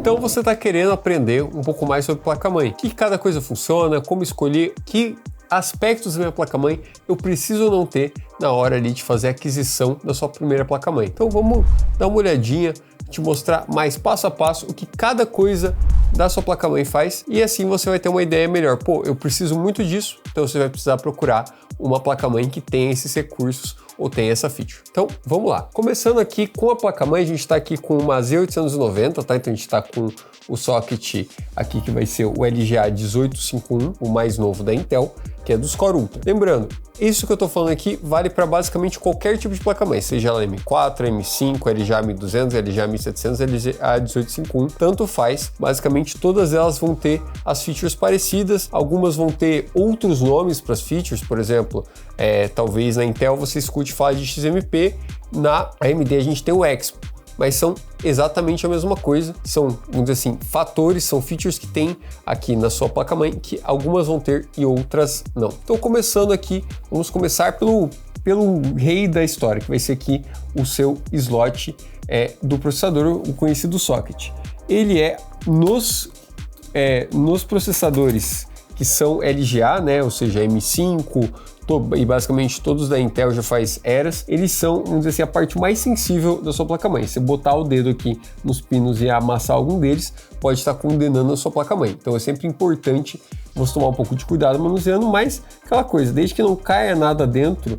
Então você está querendo aprender um pouco mais sobre placa-mãe, que cada coisa funciona, como escolher, que aspectos da minha placa-mãe eu preciso ou não ter na hora ali de fazer a aquisição da sua primeira placa-mãe. Então vamos dar uma olhadinha, te mostrar mais passo a passo o que cada coisa da sua placa-mãe faz e assim você vai ter uma ideia melhor. Pô, eu preciso muito disso, então você vai precisar procurar uma placa-mãe que tenha esses recursos ou tem essa feature. Então, vamos lá. Começando aqui com a placa-mãe, a gente está aqui com uma Z890, tá? Então a gente está com o socket aqui que vai ser o LGA 1851, o mais novo da Intel, que é dos Core Ultra. Lembrando, isso que eu estou falando aqui vale para basicamente qualquer tipo de placa-mãe, seja ela M4, M5, LGA 1200, LGA 1700, LGA 1851, tanto faz. Basicamente todas elas vão ter as features parecidas, algumas vão ter outros nomes para as features, por exemplo, talvez na Intel você escute falar de XMP, na AMD a gente tem o Expo, mas são exatamente a mesma coisa, são, vamos dizer assim, fatores, são features que tem aqui na sua placa-mãe, que algumas vão ter e outras não. Então, começando aqui, vamos começar pelo rei da história, que vai ser aqui o seu slot do processador, o conhecido socket. Ele nos processadores que são LGA, né, ou seja, M5, e basicamente todos da Intel já faz eras, eles são, vamos dizer assim, a parte mais sensível da sua placa-mãe. Se botar o dedo aqui nos pinos e amassar algum deles, pode estar condenando a sua placa-mãe. Então é sempre importante você tomar um pouco de cuidado manuseando, mas aquela coisa, desde que não caia nada dentro,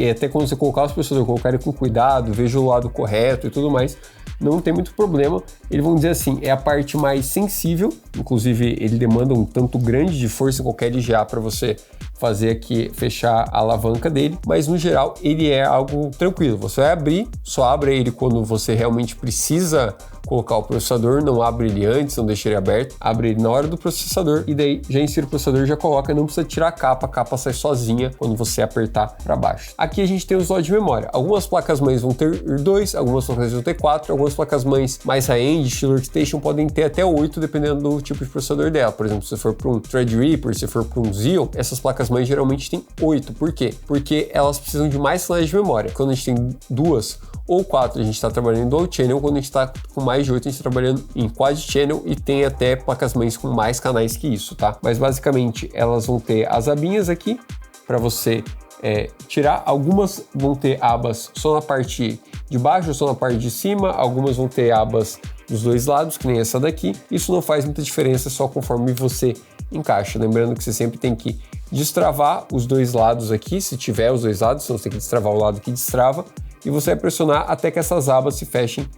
até quando você colocar os processadores, colocar ele com cuidado, veja o lado correto e tudo mais, não tem muito problema. Eles vão dizer assim, é a parte mais sensível, inclusive ele demanda um tanto grande de força em qualquer LGA para você fazer aqui, fechar a alavanca dele, mas no geral ele é algo tranquilo. Você vai abrir, só abre ele quando você realmente precisa colocar o processador, não abre ele antes, não deixa ele aberto, abre ele na hora do processador e daí já insere o processador, já coloca, não precisa tirar a capa sai sozinha quando você apertar para baixo. Aqui a gente tem o slot de memória. Algumas placas-mães vão ter 2, algumas placas-mães vão ter 4, algumas placas-mães mais high-end, estilo workstation, podem ter até 8, dependendo do tipo de processador dela. Por exemplo, se for para um Threadripper, se for para um Xeon, essas placas-mães geralmente têm 8. Por quê? Porque elas precisam de mais canais de memória. Quando a gente tem 2 ou 4, a gente está trabalhando em dual channel. Quando a gente está com mais de 8, a gente está trabalhando em quad channel e tem até placas-mães com mais canais que isso, tá? Mas basicamente elas vão ter as abinhas aqui para você tirar. Algumas vão ter abas só na parte de baixo, só na parte de cima. Algumas vão ter abas dos dois lados, que nem essa daqui. Isso não faz muita diferença, só conforme você encaixa. Lembrando que você sempre tem que destravar os dois lados aqui, se tiver os dois lados, então você tem que destravar o lado que destrava, e você vai pressionar até que essas abas se fechem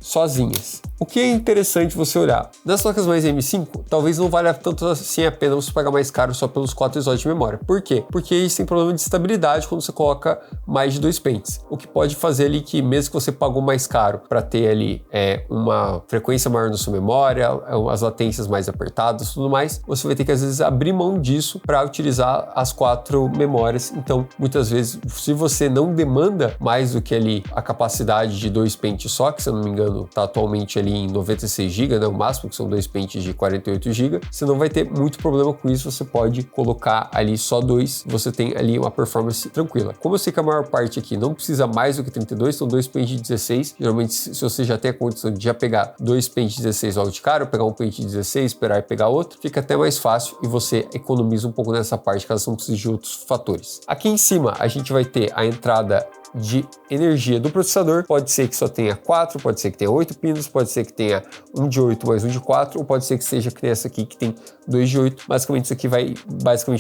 sozinhas. O que é interessante você olhar, nas placas-mães M5, talvez não valha tanto assim a pena você pagar mais caro só pelos 4 slots de memória. Por quê? Porque eles têm problema de estabilidade quando você coloca mais de 2 pentes. O que pode fazer ali que, mesmo que você pagou mais caro para ter ali uma frequência maior na sua memória, as latências mais apertadas e tudo mais, você vai ter que às vezes abrir mão disso para utilizar as 4 memórias. Então, muitas vezes, se você não demanda mais do que ali a capacidade de 2 pentes só, que se eu não me engano está atualmente ali em 96 GB, né, o máximo, que são 2 pentes de 48 GB, você não vai ter muito problema com isso, você pode colocar ali só 2, você tem ali uma performance tranquila. Como eu sei que a maior parte aqui não precisa mais do que 32, são 2 pentes de 16, geralmente se você já tem a condição de já pegar 2 pentes de 16 logo de cara, ou pegar um pente de 16, esperar e pegar outro, fica até mais fácil e você economiza um pouco nessa parte, caso você não precise de outros fatores. Aqui em cima a gente vai ter a entrada de energia do processador, pode ser que só tenha 4, pode ser que tenha 8 pinos, pode ser que tenha um de 8 mais um de 4, ou pode ser que seja que nem essa aqui que tem 2 de 8. Basicamente isso aqui vai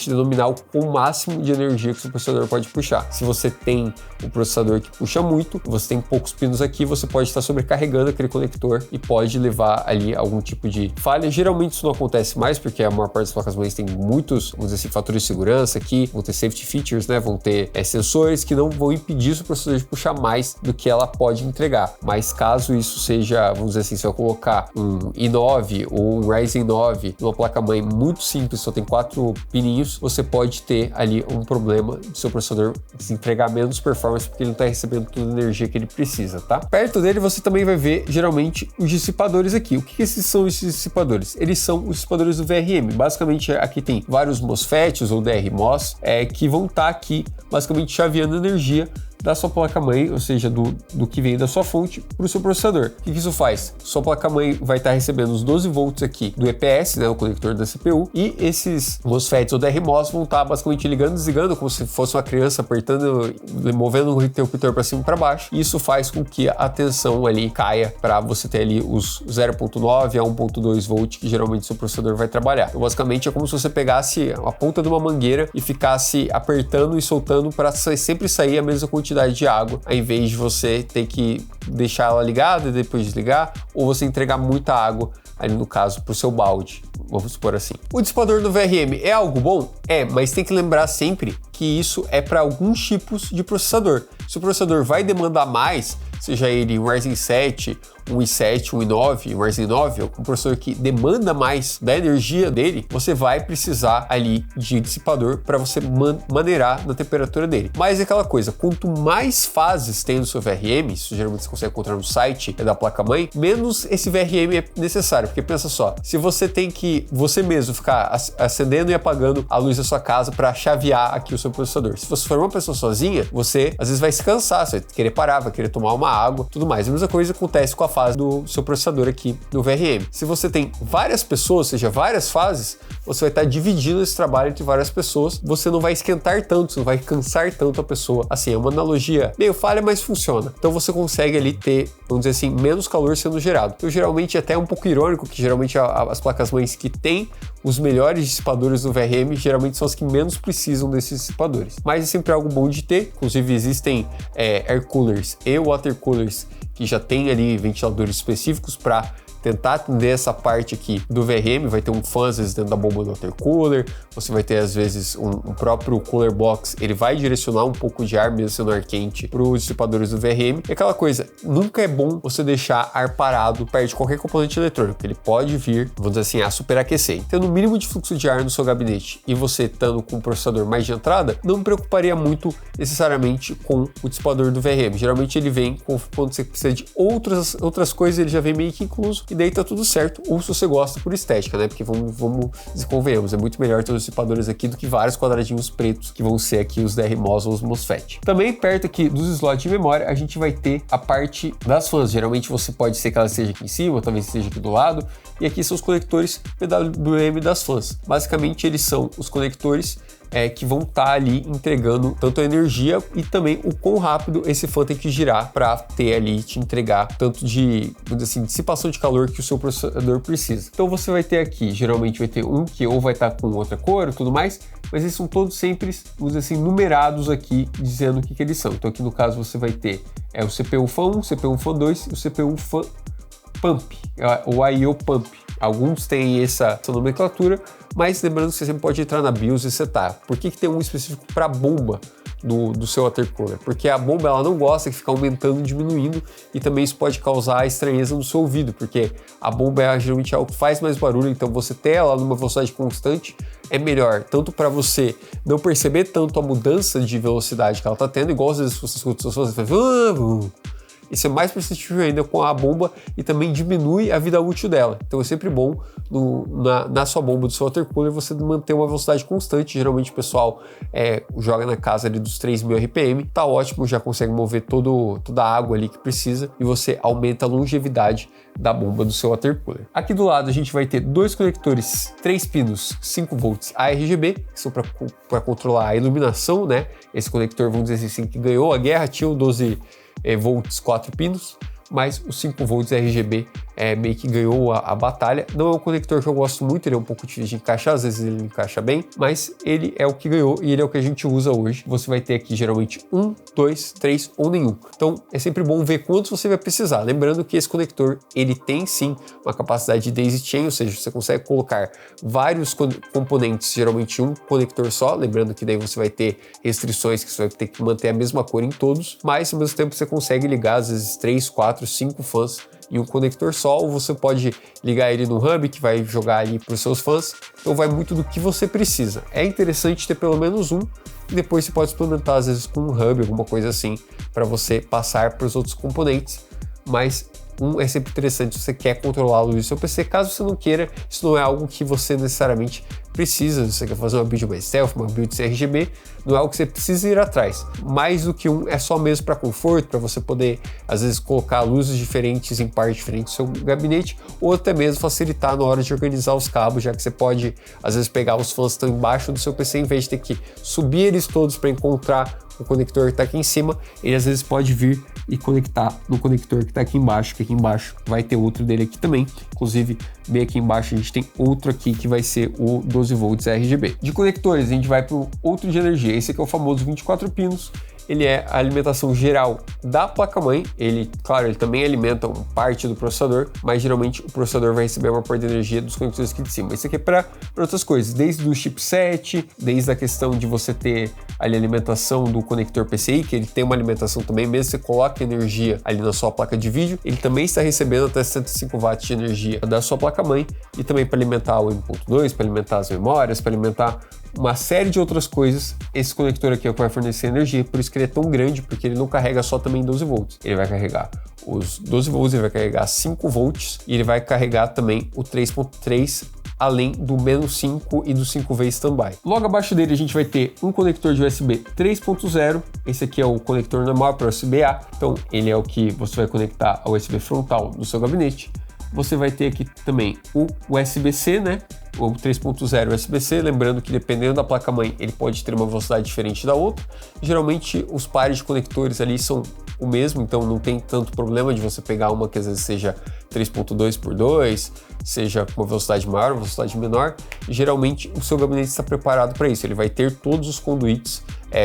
denominar o máximo de energia que o seu processador pode puxar. Se você tem um processador que puxa muito, você tem poucos pinos aqui, você pode estar sobrecarregando aquele conector e pode levar ali algum tipo de falha. Geralmente isso não acontece mais porque a maior parte das placas-mães tem muitos, vamos dizer assim, fatores de segurança aqui, vão ter safety features, né? Vão ter sensores que não vão impedir o processador de puxar mais do que ela pode entregar. Mas caso isso seja, vamos dizer assim, se eu colocar um i9 ou um Ryzen 9 numa placa-mãe muito simples, só tem 4 pininhos, você pode ter ali um problema de seu processador entregar menos performance porque ele não está recebendo toda a energia que ele precisa, tá? Perto dele você também vai ver geralmente os dissipadores aqui. O que esses são esses dissipadores? Eles são os dissipadores do VRM. Basicamente aqui tem vários MOSFETs ou DRMOS que vão estar aqui basicamente chaveando energia da sua placa-mãe, ou seja, do que veio da sua fonte para o seu processador. O que isso faz? Sua placa-mãe vai estar recebendo os 12 volts aqui do EPS, né, o conector da CPU, e esses MOSFETs ou DRMOS vão estar basicamente ligando e desligando como se fosse uma criança apertando, movendo o interruptor para cima e para baixo. Isso faz com que a tensão ali caia para você ter ali os 0.9 a 1.2 volt que geralmente o seu processador vai trabalhar. Então, basicamente é como se você pegasse a ponta de uma mangueira e ficasse apertando e soltando para sempre sair a mesma quantidade de água, ao invés de você ter que deixar ela ligada e depois desligar, ou você entregar muita água ali no caso para o seu balde, vamos supor assim. O dissipador do VRM é algo bom? É, mas tem que lembrar sempre que isso é para alguns tipos de processador. Se o processador vai demandar mais, seja ele um Ryzen 7, um i7, um i9, um Ryzen 9, um processador que demanda mais da energia dele, você vai precisar ali de dissipador para você maneirar na temperatura dele. Mas é aquela coisa, quanto mais fases tem no seu VRM, isso geralmente você consegue encontrar no site da placa-mãe, menos esse VRM é necessário, porque pensa só, se você tem que você mesmo ficar acendendo e apagando a luz da sua casa para chavear aqui o seu processador. Se você for uma pessoa sozinha, você às vezes vai se cansar, você vai querer parar, vai querer tomar uma água, tudo mais. A mesma coisa acontece com a fase do seu processador aqui no VRM. Se você tem várias pessoas, ou seja, várias fases, você vai estar dividindo esse trabalho entre várias pessoas, você não vai esquentar tanto, você não vai cansar tanto a pessoa. Assim, é uma analogia meio falha, mas funciona. Então você consegue ali ter, vamos dizer assim, menos calor sendo gerado. Então geralmente é até um pouco irônico que geralmente as placas-mães que têm os melhores dissipadores do VRM geralmente são as que menos precisam desses dissipadores. Mas é sempre algo bom de ter, inclusive existem air coolers e water coolers que já tem ali ventiladores específicos para tentar atender essa parte aqui do VRM. Vai ter um fan às vezes dentro da bomba do water cooler, você vai ter às vezes um próprio cooler box, ele vai direcionar um pouco de ar mesmo sendo ar quente para os dissipadores do VRM. E aquela coisa, nunca é bom você deixar ar parado perto de qualquer componente eletrônico, ele pode vir, vamos dizer assim, a superaquecer. Tendo o mínimo de fluxo de ar no seu gabinete e você estando com um processador mais de entrada, não me preocuparia muito necessariamente com o dissipador do VRM. Geralmente ele vem quando você precisa de outras coisas, ele já vem meio que incluso, e daí tá tudo certo, ou se você gosta por estética, né? Porque vamos convenhamos, é muito melhor ter os dissipadores aqui do que vários quadradinhos pretos que vão ser aqui os DRMOS ou os MOSFET. Também perto aqui dos slots de memória, a gente vai ter a parte das fãs. Geralmente você pode ser que ela esteja aqui em cima, ou talvez esteja aqui do lado, e aqui são os conectores PWM das fãs. Basicamente eles são os conectores que vão estar ali entregando tanto a energia e também o quão rápido esse fã tem que girar para ter ali, te entregar tanto de, vamos dizer assim, dissipação de calor que o seu processador precisa. Então você vai ter aqui, geralmente vai ter um que ou vai estar com outra cor e tudo mais, mas eles são todos sempre, vamos dizer assim, numerados aqui, dizendo o que eles são. Então aqui no caso você vai ter o CPU Fan 1, CPU Fan 2 e o CPU Fan Pump, ou IO Pump. Alguns têm essa nomenclatura, mas lembrando que você sempre pode entrar na BIOS e setar. Por que tem um específico para a bomba do seu water cooler? Porque a bomba ela não gosta de ficar aumentando e diminuindo, e também isso pode causar estranheza no seu ouvido, porque a bomba geralmente é algo que faz mais barulho, então você ter ela numa velocidade constante é melhor, tanto para você não perceber tanto a mudança de velocidade que ela está tendo, igual às vezes você escuta você faz isso é mais perceptível ainda com a bomba e também diminui a vida útil dela. Então é sempre bom na sua bomba do seu water cooler você manter uma velocidade constante. Geralmente o pessoal joga na casa ali dos 3.000 RPM, tá ótimo, já consegue mover toda a água ali que precisa e você aumenta a longevidade da bomba do seu water cooler. Aqui do lado a gente vai ter dois conectores 3 pinos 5 volts ARGB, que são para controlar a iluminação, né? Esse conector, vamos dizer assim, que ganhou a guerra, tinha o 12 volts 4 pinos, mas o 5 volts RGB meio que ganhou a batalha. Não é um conector que eu gosto muito, ele é um pouco difícil de encaixar, às vezes ele encaixa bem, mas ele é o que ganhou e ele é o que a gente usa hoje. Você vai ter aqui geralmente 1, 2, 3 ou nenhum. Então é sempre bom ver quantos você vai precisar. Lembrando que esse conector, ele tem sim uma capacidade de daisy chain, ou seja, você consegue colocar vários componentes, geralmente um conector só. Lembrando que daí você vai ter restrições que você vai ter que manter a mesma cor em todos, mas ao mesmo tempo você consegue ligar às vezes 3, 4, 5 fãs e um conector só, ou você pode ligar ele no hub que vai jogar ali para os seus fãs. Então vai muito do que você precisa. É interessante ter pelo menos um, e depois você pode experimentar às vezes com um hub, alguma coisa assim, para você passar para os outros componentes, mas é sempre interessante se você quer controlar a luz do seu PC. Caso você não queira, isso não é algo que você necessariamente precisa. Se você quer fazer uma build mais stealth, uma build CRGB, não é algo que você precisa ir atrás. Mais do que é só mesmo para conforto, para você poder, às vezes, colocar luzes diferentes em partes diferentes do seu gabinete, ou até mesmo facilitar na hora de organizar os cabos, já que você pode, às vezes, pegar os fãs que estão embaixo do seu PC, em vez de ter que subir eles todos para encontrar o conector que está aqui em cima, ele às vezes pode vir e conectar no conector que está aqui embaixo, que aqui embaixo vai ter outro dele aqui também. Inclusive, bem aqui embaixo a gente tem outro aqui que vai ser o 12 volts RGB. De conectores, a gente vai para o outro de energia. Esse aqui é o famoso 24 pinos. Ele é a alimentação geral da placa-mãe. Ele, claro, ele também alimenta uma parte do processador, mas geralmente o processador vai receber uma parte de energia dos conectores aqui de cima. Isso aqui é para outras coisas, desde o chipset, desde a questão de você ter ali a alimentação do conector PCI, que ele tem uma alimentação também, mesmo que você coloque energia ali na sua placa de vídeo, ele também está recebendo até 105 watts de energia da sua placa-mãe, e também para alimentar o 1.2, para alimentar as memórias, para alimentar uma série de outras coisas. Esse conector aqui é o que vai fornecer energia, por isso que ele é tão grande, porque ele não carrega só também 12 volts. Ele vai carregar os 12 volts, ele vai carregar 5 volts e ele vai carregar também o 3.3, além do menos 5 e do 5V standby. Logo abaixo dele a gente vai ter um conector de USB 3.0, esse aqui é o conector normal para USB-A, então ele é o que você vai conectar ao USB frontal do seu gabinete. Você vai ter aqui também o USB-C, né? O 3.0 USB-C, lembrando que dependendo da placa-mãe ele pode ter uma velocidade diferente da outra. Geralmente os pares de conectores ali são o mesmo, então não tem tanto problema de você pegar uma que às vezes seja 3.2 por 2, seja com uma velocidade maior, uma velocidade menor. Geralmente o seu gabinete está preparado para isso, ele vai ter todos os conduítes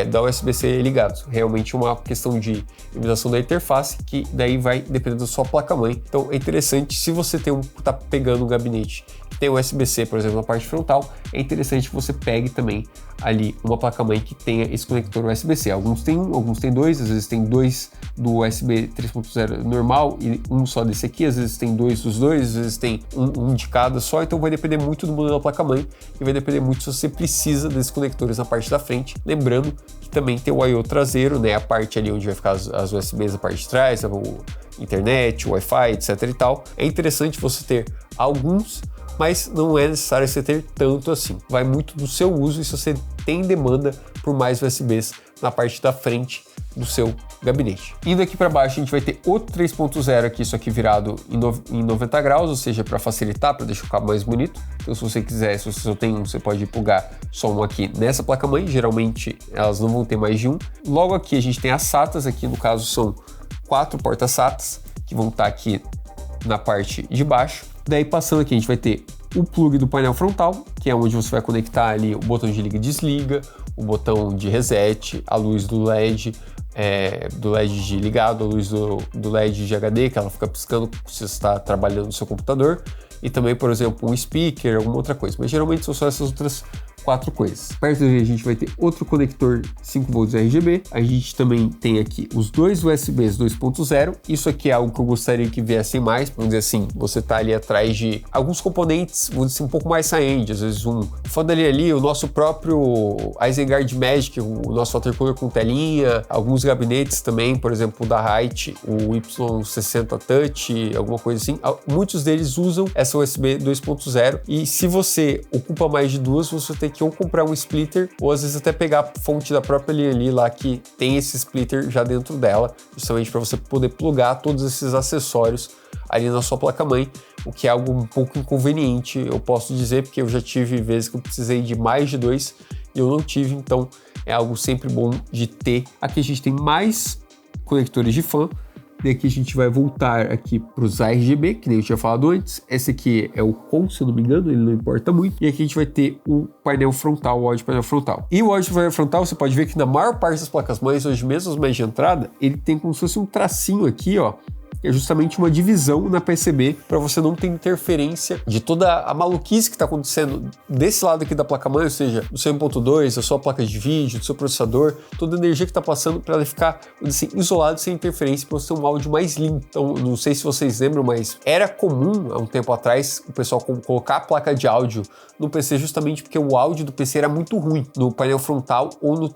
da USB-C ligados. Realmente uma questão de limitação da interface, que daí vai depender da sua placa-mãe. Então é interessante, se você tá pegando um gabinete que tem USB-C, por exemplo, na parte frontal, é interessante que você pegue também ali uma placa-mãe que tenha esse conector USB-C. Alguns tem um, alguns tem dois, às vezes tem dois do USB 3.0 normal e um só desse aqui, às vezes tem dois dos dois, às vezes tem um de cada só, então vai depender muito do modelo da placa-mãe e vai depender muito se você precisa desses conectores na parte da frente. Lembrando que também tem o I/O traseiro, né, a parte ali onde vai ficar as USBs na parte de trás, o internet, o Wi-Fi, etc e tal. É interessante você ter alguns, mas não é necessário você ter tanto assim. Vai muito do seu uso e se você tem demanda por mais USBs na parte da frente do seu gabinete. Indo aqui para baixo, a gente vai ter outro 3.0 aqui, isso aqui virado em 90 graus, ou seja, para facilitar, para deixar o cabo mais bonito. Então, se você quiser, se você só tem um, você pode plugar só um aqui nessa placa-mãe. Geralmente, elas não vão ter mais de um. Logo aqui, a gente tem as SATAs, aqui no caso são 4 portas SATAs, que vão estar aqui na parte de baixo. Daí, passando aqui, a gente vai ter o plug do painel frontal, que é onde você vai conectar ali o botão de liga e desliga, o botão de reset, a luz do LED, do LED de ligado, a luz do LED de HD, que ela fica piscando se você está trabalhando no seu computador, e também, por exemplo, um speaker, alguma outra coisa, mas geralmente são só essas outras 4 coisas. Perto dele a gente vai ter outro conector 5 volts RGB, a gente também tem aqui os dois USBs 2.0, isso aqui é algo que eu gostaria que viessem mais, vamos dizer assim, você tá ali atrás de alguns componentes, vamos dizer assim, um pouco mais high-end, às vezes falando ali, o nosso próprio Isengard Magic, o nosso water cooler com telinha, alguns gabinetes também, por exemplo, da Height, o Y60 Touch, alguma coisa assim, muitos deles usam essa USB 2.0 e se você ocupa mais de duas, você tem que ou comprar um splitter ou às vezes até pegar a fonte da própria Lianli lá que tem esse splitter já dentro dela, justamente para você poder plugar todos esses acessórios ali na sua placa-mãe, o que é algo um pouco inconveniente, eu posso dizer, porque eu já tive vezes que eu precisei de mais de dois e eu não tive, então é algo sempre bom de ter. Aqui a gente tem mais conectores de fan. Daqui a gente vai voltar aqui para os ARGB, que nem eu tinha falado antes. Esse aqui é o COM, se eu não me engano, ele não importa muito. E aqui a gente vai ter o painel frontal, o áudio painel frontal. E o áudio painel frontal, você pode ver que na maior parte das placas-mães, hoje mesmo as mais de entrada, ele tem como se fosse um tracinho aqui, ó, é justamente uma divisão na PCB para você não ter interferência de toda a maluquice que está acontecendo desse lado aqui da placa-mãe, ou seja, do seu 1.2, da sua placa de vídeo, do seu processador, toda a energia que está passando para ela ficar assim, isolado, sem interferência, para você ter um áudio mais limpo. Então, não sei se vocês lembram, mas era comum há um tempo atrás o pessoal colocar a placa de áudio no PC justamente porque o áudio do PC era muito ruim no painel frontal ou no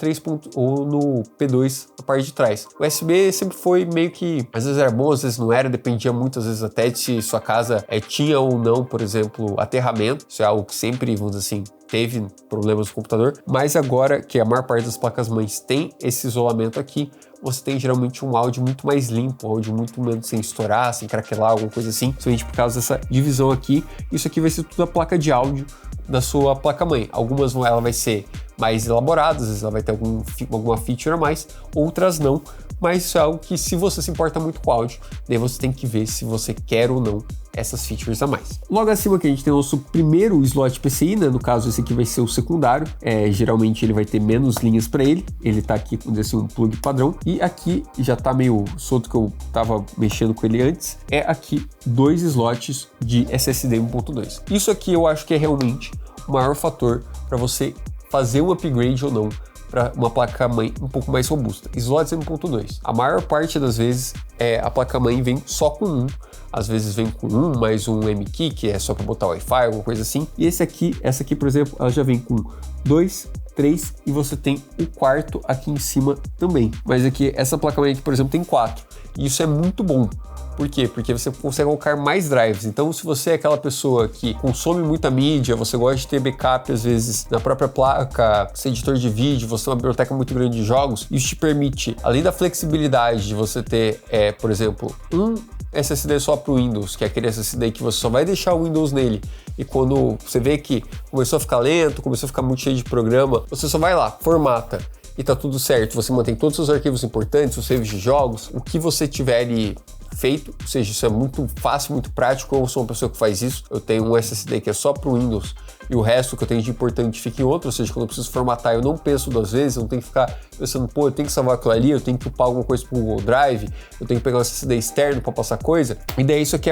ou no P2 na parte de trás. O USB sempre foi meio que, às vezes era bom, às vezes vezes não era, dependia muitas vezes até de se sua casa tinha ou não, por exemplo, aterramento. Isso é algo que sempre, vamos dizer assim, teve problemas no computador, mas agora que a maior parte das placas-mães tem esse isolamento aqui, você tem geralmente um áudio muito mais limpo, um áudio muito menos sem estourar, sem craquelar, alguma coisa assim, somente por causa dessa divisão aqui. Isso aqui vai ser tudo a placa de áudio da sua placa-mãe. Algumas ela vai ser mais elaborada, às vezes ela vai ter alguma feature a mais, outras não, mas isso é algo que, se você se importa muito com o áudio, daí você tem que ver se você quer ou não essas features a mais. Logo acima aqui a gente tem o nosso primeiro slot PCI, né? No caso esse aqui vai ser o secundário, geralmente ele vai ter menos linhas para ele tá aqui com assim, um plug padrão, e aqui já tá meio solto que eu tava mexendo com ele antes, aqui 2 slots de SSD 1.2. Isso aqui eu acho que é realmente o maior fator para você fazer um upgrade ou não para uma placa-mãe um pouco mais robusta. Slots 1.2. A maior parte das vezes a placa-mãe vem só com um, às vezes vem com um mais um M-Key, que é só para botar Wi-Fi, alguma coisa assim. E essa aqui, por exemplo, ela já vem com 2, 3 e você tem o quarto aqui em cima também. Mas aqui, essa placa-mãe aqui, por exemplo, tem 4. E isso é muito bom. Por quê? Porque você consegue colocar mais drives. Então, se você é aquela pessoa que consome muita mídia, você gosta de ter backup, às vezes, na própria placa, você é editor de vídeo, você tem uma biblioteca muito grande de jogos, isso te permite, além da flexibilidade de você ter, por exemplo, um SSD só para o Windows, que é aquele SSD que você só vai deixar o Windows nele, e quando você vê que começou a ficar lento, começou a ficar muito cheio de programa, você só vai lá, formata, e tá tudo certo. Você mantém todos os seus arquivos importantes, os saves de jogos, o que você tiver ali feito, ou seja, isso é muito fácil, muito prático. Eu sou uma pessoa que faz isso, eu tenho um SSD que é só para o Windows e o resto que eu tenho de importante fica em outro, ou seja, quando eu preciso formatar eu não penso 2 vezes, eu não tenho que ficar pensando, pô, eu tenho que salvar aquilo ali, eu tenho que upar alguma coisa para o Google Drive, eu tenho que pegar um SSD externo para passar coisa, e daí isso aqui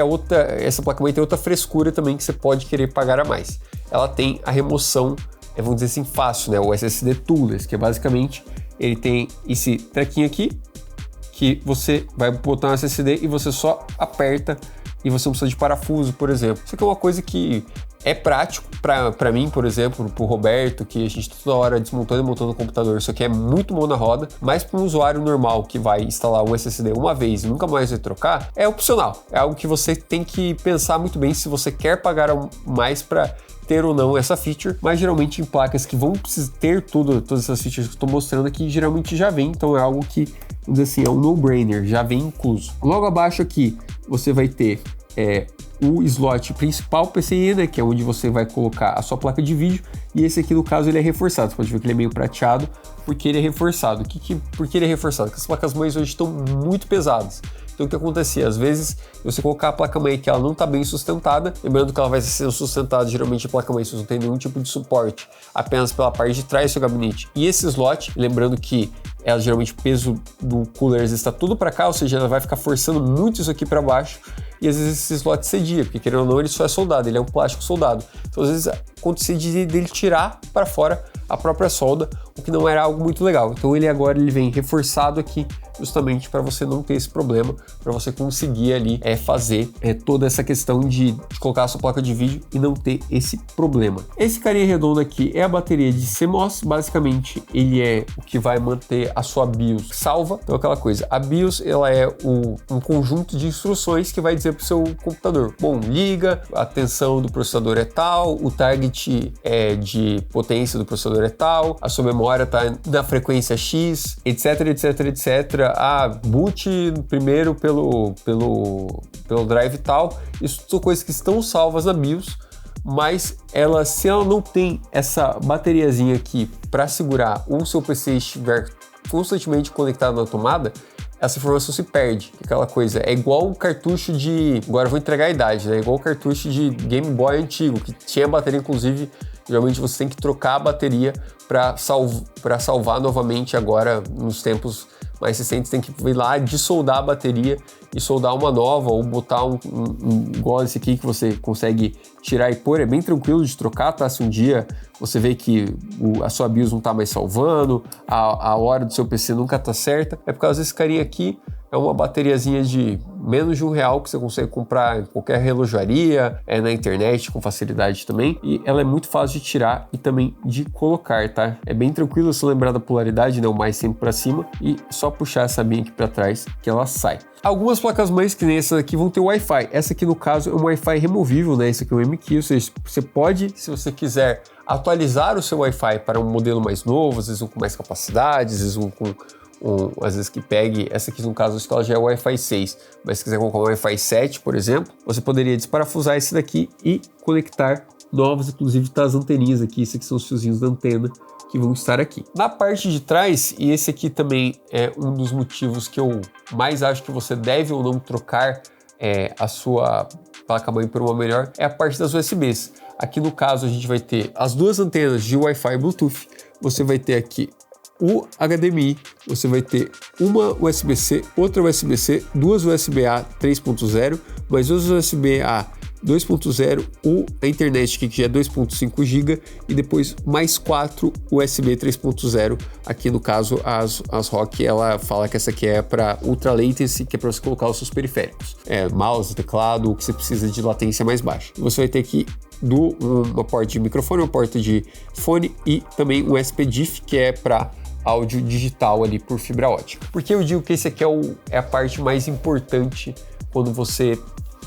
essa placa-mãe tem outra frescura também que você pode querer pagar a mais. Ela tem a remoção, vamos dizer assim, fácil, né, o SSD Toolless, que é basicamente, ele tem esse trequinho aqui, que você vai botar um SSD e você só aperta e você não precisa de parafuso, por exemplo. Isso aqui é uma coisa que é prático para mim, por exemplo, pro Roberto, que a gente tá toda hora desmontando e montando o computador. Isso aqui é muito bom na roda, mas para um usuário normal que vai instalar um SSD uma vez e nunca mais vai trocar, é opcional. É algo que você tem que pensar muito bem se você quer pagar mais para ter ou não essa feature, mas geralmente em placas que vão precisar ter todas essas features que eu estou mostrando aqui, geralmente já vem, então é algo que, vamos dizer assim, é um no-brainer, já vem incluso. Logo abaixo aqui, você vai ter o slot principal PCIe, né, que é onde você vai colocar a sua placa de vídeo, e esse aqui, no caso, ele é reforçado. Você pode ver que ele é meio prateado, porque ele é reforçado. Por que ele é reforçado? Porque as placas-mães hoje estão muito pesadas. Então o que acontecia? Às vezes, você colocar a placa-mãe que ela não está bem sustentada, lembrando que ela vai ser sustentada geralmente a placa-mãe se não tem nenhum tipo de suporte, apenas pela parte de trás do seu gabinete. E esse slot, lembrando que geralmente o peso do cooler está tudo para cá, ou seja, ela vai ficar forçando muito isso aqui para baixo, e às vezes esse slot cedia, porque querendo ou não ele só é soldado, ele é um plástico soldado. Então às vezes acontecia dele tirar para fora a própria solda, o que não era algo muito legal. Então ele vem reforçado aqui, justamente para você não ter esse problema, para você conseguir ali fazer toda essa questão de colocar a sua placa de vídeo e não ter esse problema. Esse carinha redondo aqui é a bateria de CMOS, basicamente ele é o que vai manter a sua BIOS salva. Então aquela coisa, a BIOS ela é um conjunto de instruções que vai dizer para o seu computador, bom, liga, a tensão do processador é tal, o target de potência do processador é tal, a sua memória está na frequência X, etc, etc, etc. Boot primeiro pelo drive tal. Isso são coisas que estão salvas na BIOS, mas se ela não tem essa bateriazinha aqui para segurar ou o seu PC estiver constantemente conectado na tomada, essa informação se perde. Aquela coisa, é igual o cartucho agora eu vou entregar a idade, né? É igual o cartucho de Game Boy antigo, que tinha bateria, inclusive, geralmente você tem que trocar a bateria para salvar novamente agora, nos tempos mais recentes, tem que ir lá dessoldar a bateria e soldar uma nova, ou botar igual esse aqui que você consegue tirar e pôr. É bem tranquilo de trocar, tá? Se um dia você vê que a sua BIOS não tá mais salvando, a hora do seu PC nunca tá certa, é por causa desse carinha aqui. É uma bateriazinha de menos de R$1 que você consegue comprar em qualquer relojaria, na internet com facilidade também, e ela é muito fácil de tirar e também de colocar, tá? É bem tranquilo se lembrar da polaridade, né? O mais sempre para cima, e só puxar essa binha aqui para trás que ela sai. Algumas placas-mães, que nem essa aqui, vão ter Wi-Fi. Essa aqui, no caso, é um Wi-Fi removível, né? Esse aqui é um MQ, ou seja, você pode, se você quiser, atualizar o seu Wi-Fi para um modelo mais novo, às vezes um com mais capacidade, às vezes um com às vezes que pegue, essa aqui no caso ela já é Wi-Fi 6, mas se quiser colocar um Wi-Fi 7, por exemplo, você poderia desparafusar esse daqui e conectar novas, inclusive tá as anteninhas aqui, esses aqui são os fiozinhos da antena que vão estar aqui. Na parte de trás, e esse aqui também é um dos motivos que eu mais acho que você deve ou não trocar a sua placa-mãe por uma melhor, é a parte das USBs. Aqui no caso a gente vai ter as duas antenas de Wi-Fi e Bluetooth, você vai ter aqui o HDMI, você vai ter uma USB-C, outra USB-C, duas USB-A 3.0, mais duas USB-A 2.0, a internet aqui que já é 2.5 GB e depois mais 4 USB 3.0. Aqui no caso as ROG, ela fala que essa aqui é para Ultra Latency, que é para você colocar os seus periféricos, mouse, teclado, o que você precisa de latência mais baixa. Você vai ter aqui uma porta de microfone, uma porta de fone e também um SPDIF, que é para áudio digital ali por fibra ótica. Porque eu digo que esse aqui é a parte mais importante quando você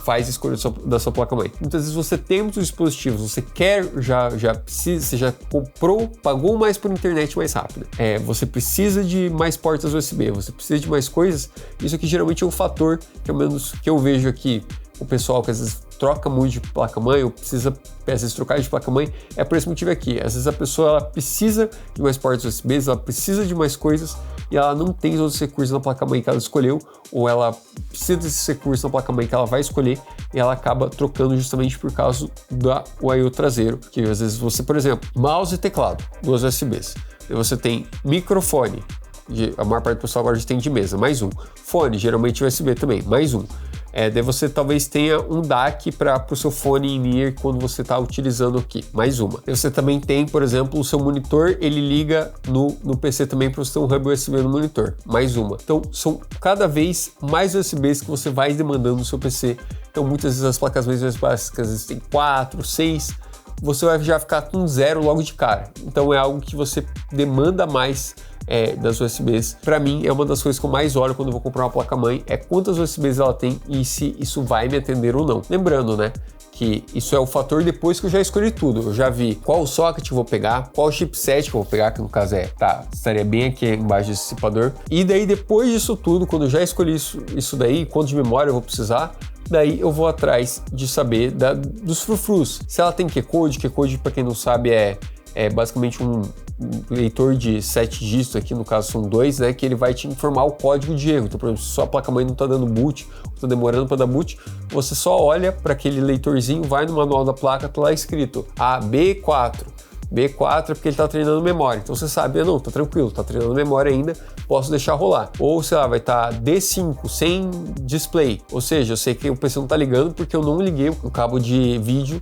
faz a escolha da sua placa-mãe. Muitas vezes você tem muitos dispositivos, você quer, já precisa, você já comprou, pagou mais por internet mais rápida. Você precisa de mais portas USB, você precisa de mais coisas. Isso aqui geralmente é um fator, pelo menos que eu vejo aqui, o pessoal que às vezes troca muito de placa-mãe ou precisa às vezes trocar de placa-mãe, é por esse motivo aqui. Às vezes a pessoa ela precisa de mais portas USB, ela precisa de mais coisas e ela não tem todos os recursos na placa-mãe que ela escolheu, ou ela precisa desses recursos na placa-mãe que ela vai escolher e ela acaba trocando justamente por causa do I/O traseiro, que às vezes você, por exemplo, mouse e teclado, duas USBs, e você tem microfone, a maior parte do pessoal agora já tem de mesa, mais um, fone, geralmente USB também, mais um. Daí você talvez tenha um DAC para o seu fone in-ear quando você está utilizando aqui, mais uma. E você também tem, por exemplo, o seu monitor, ele liga no PC também para você ter um hub USB no monitor, mais uma. Então são cada vez mais USBs que você vai demandando no seu PC. Então muitas vezes as placas mais básicas às vezes tem 4, 6, você vai já ficar com 0 logo de cara. Então é algo que você demanda mais das USBs. Para mim é uma das coisas que eu mais olho quando eu vou comprar uma placa-mãe, é quantas USBs ela tem e se isso vai me atender ou não. Lembrando, né, que isso é o fator depois que eu já escolhi tudo. Eu já vi qual socket eu vou pegar, qual chipset que eu vou pegar, que no caso estaria bem aqui embaixo desse dissipador. E daí depois disso tudo, quando eu já escolhi isso daí, quanto de memória eu vou precisar, daí eu vou atrás de saber dos frufrus. Se ela tem Q-Code, para quem não sabe é basicamente um leitor de 7 dígitos, aqui no caso são 2, né, que ele vai te informar o código de erro. Então, por exemplo, se sua placa-mãe não está dando boot, está demorando para dar boot, você só olha para aquele leitorzinho, vai no manual da placa, tá lá escrito B4. B4 é porque ele está treinando memória. Então você sabe, não, tá tranquilo, tá treinando memória ainda, posso deixar rolar. Ou, sei lá, vai estar D5 sem display. Ou seja, eu sei que o PC não tá ligando porque eu não liguei o cabo de vídeo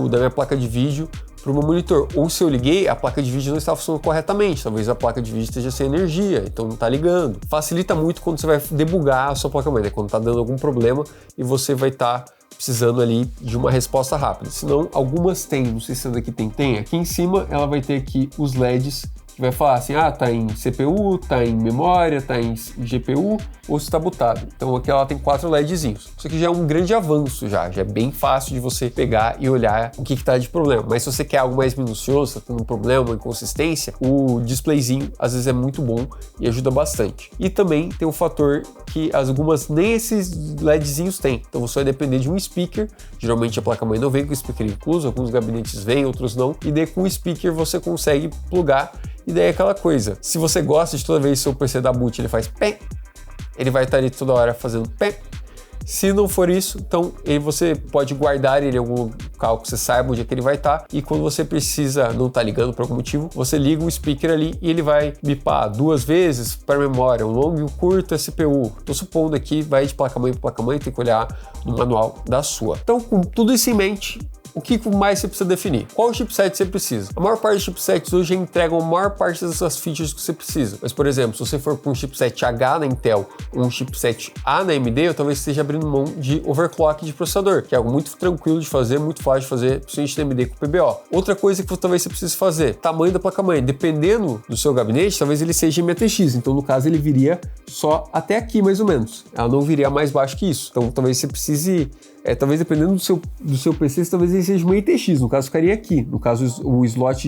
da minha placa de vídeo para o meu monitor. Ou se eu liguei, a placa de vídeo não está funcionando corretamente. Talvez a placa de vídeo esteja sem energia, então não está ligando. Facilita muito quando você vai debugar a sua placa-mãe, né? Quando está dando algum problema e você vai estar precisando ali de uma resposta rápida. Senão, algumas tem, não sei se essa daqui tem. Aqui em cima ela vai ter aqui os LEDs que vai falar assim, tá em CPU, tá em memória, tá em GPU ou se tá bootado. Então aqui ela tem 4 LEDzinhos. Isso aqui já é um grande avanço já é bem fácil de você pegar e olhar o que tá de problema. Mas se você quer algo mais minucioso, tá tendo um problema, uma inconsistência, o displayzinho às vezes é muito bom e ajuda bastante. E também tem um fator que algumas nem esses LEDzinhos têm. Então você vai depender de um speaker. Geralmente a placa-mãe não vem com speaker incluso, alguns gabinetes vêm, outros não. E daí com o speaker você consegue plugar. E daí é aquela coisa, se você gosta de toda vez que seu PC dá boot, ele faz pé, ele vai estar ali toda hora fazendo pé. Se não for isso, então você pode guardar ele em algum local que você saiba onde é que ele vai estar, e quando você precisa, não tá ligando por algum motivo, você liga o speaker ali e ele vai bipar 2 vezes para memória, um longo e um curto é CPU. Tô supondo aqui, vai de placa-mãe para placa-mãe, tem que olhar no manual da sua. Então, com tudo isso em mente, o que mais você precisa definir? Qual chipset você precisa? A maior parte dos chipsets hoje entregam a maior parte dessas features que você precisa. Mas, por exemplo, se você for para um chipset H na Intel ou um chipset A na AMD, eu talvez esteja abrindo mão de overclock de processador, que é algo muito tranquilo de fazer, muito fácil de fazer, principalmente na AMD com PBO. Outra coisa que talvez você precise fazer, tamanho da placa-mãe. Dependendo do seu gabinete, talvez ele seja MTX, então no caso ele viria só até aqui mais ou menos. Ela não viria mais baixo que isso. Então talvez você precise, talvez dependendo do seu PC, talvez ele seja uma ITX, no caso ficaria aqui. No caso o slot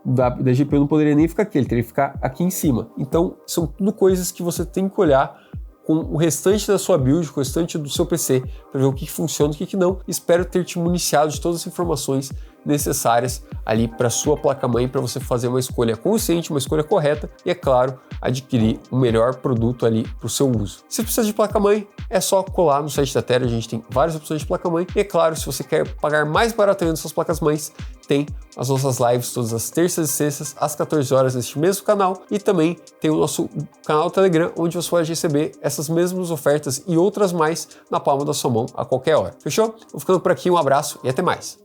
da GPU não poderia nem ficar aqui, ele teria que ficar aqui em cima. Então são tudo coisas que você tem que olhar com o restante da sua build, com o restante do seu PC, para ver o que funciona e o que não. Espero ter te municiado de todas as informações necessárias ali para sua placa-mãe, para você fazer uma escolha consciente, uma escolha correta e, é claro, adquirir o melhor produto ali para o seu uso. Se precisa de placa-mãe, é só colar no site da Terra, a gente tem várias opções de placa-mãe e, é claro, se você quer pagar mais barato ainda suas placas-mães, tem as nossas lives todas as terças e sextas às 14 horas neste mesmo canal e também tem o nosso canal Telegram, onde você pode receber essas mesmas ofertas e outras mais na palma da sua mão a qualquer hora. Fechou? Vou ficando por aqui, um abraço e até mais.